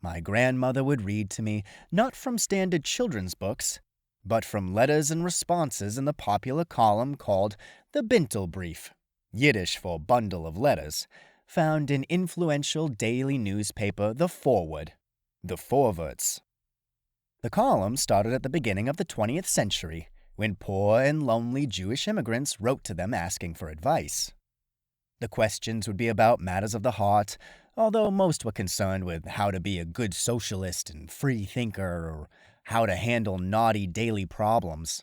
my grandmother would read to me not from standard children's books, but from letters and responses in the popular column called the Bintelbrief, Yiddish for bundle of letters, found in influential daily newspaper The Forward, the Vorwärts. The column started at the beginning of the 20th century, when poor and lonely Jewish immigrants wrote to them asking for advice. The questions would be about matters of the heart, although most were concerned with how to be a good socialist and free thinker, or how to handle naughty daily problems.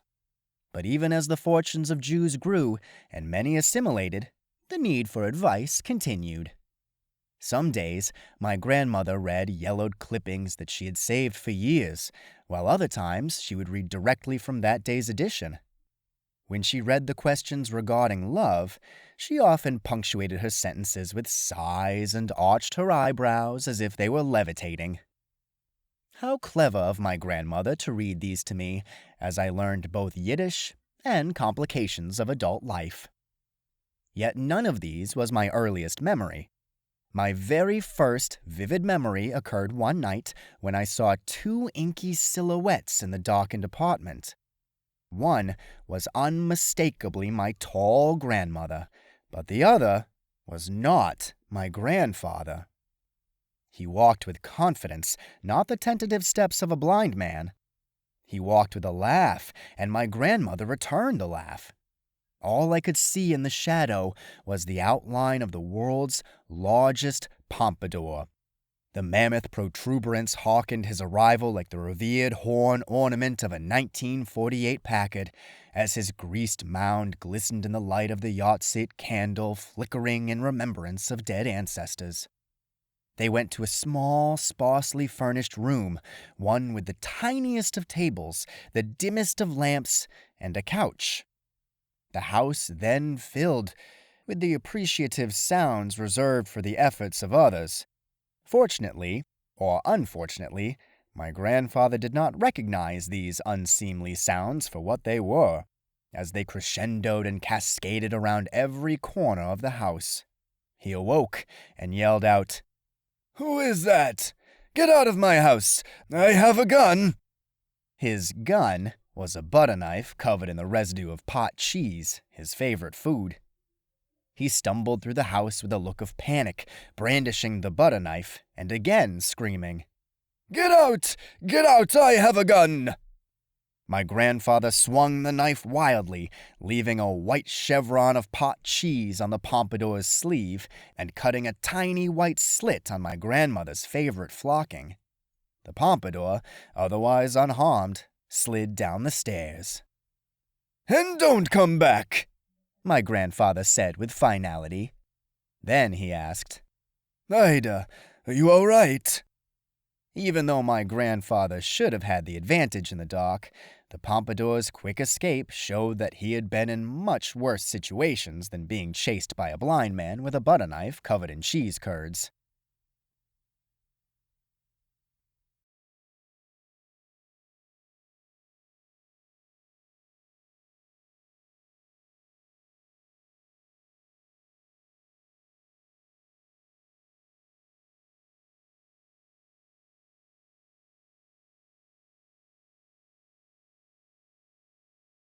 But even as the fortunes of Jews grew and many assimilated, the need for advice continued. Some days, my grandmother read yellowed clippings that she had saved for years, while other times she would read directly from that day's edition. When she read the questions regarding love, she often punctuated her sentences with sighs and arched her eyebrows as if they were levitating. How clever of my grandmother to read these to me, as I learned both Yiddish and complications of adult life. Yet none of these was my earliest memory. My very first vivid memory occurred one night when I saw two inky silhouettes in the darkened apartment. One was unmistakably my tall grandmother, but the other was not my grandfather. He walked with confidence, not the tentative steps of a blind man. He walked with a laugh, and my grandmother returned the laugh. All I could see in the shadow was the outline of the world's largest pompadour. The mammoth protuberance hearkened his arrival like the revered horn ornament of a 1948 Packard, as his greased mound glistened in the light of the yahrzeit candle flickering in remembrance of dead ancestors. They went to a small, sparsely furnished room, one with the tiniest of tables, the dimmest of lamps, and a couch. The house then filled with the appreciative sounds reserved for the efforts of others. Fortunately, or unfortunately, my grandfather did not recognize these unseemly sounds for what they were, as they crescendoed and cascaded around every corner of the house. He awoke and yelled out, "Who is that? Get out of my house! I have a gun!" His gun was a butter knife covered in the residue of pot cheese, his favorite food. He stumbled through the house with a look of panic, brandishing the butter knife, and again screaming, "Get out! Get out! I have a gun!" My grandfather swung the knife wildly, leaving a white chevron of pot cheese on the pompadour's sleeve and cutting a tiny white slit on my grandmother's favorite flocking. The pompadour, otherwise unharmed, slid down the stairs. "And don't come back," my grandfather said with finality. Then he asked, "Ida, are you all right?" Even though my grandfather should have had the advantage in the dark, the pompadour's quick escape showed that he had been in much worse situations than being chased by a blind man with a butter knife covered in cheese curds.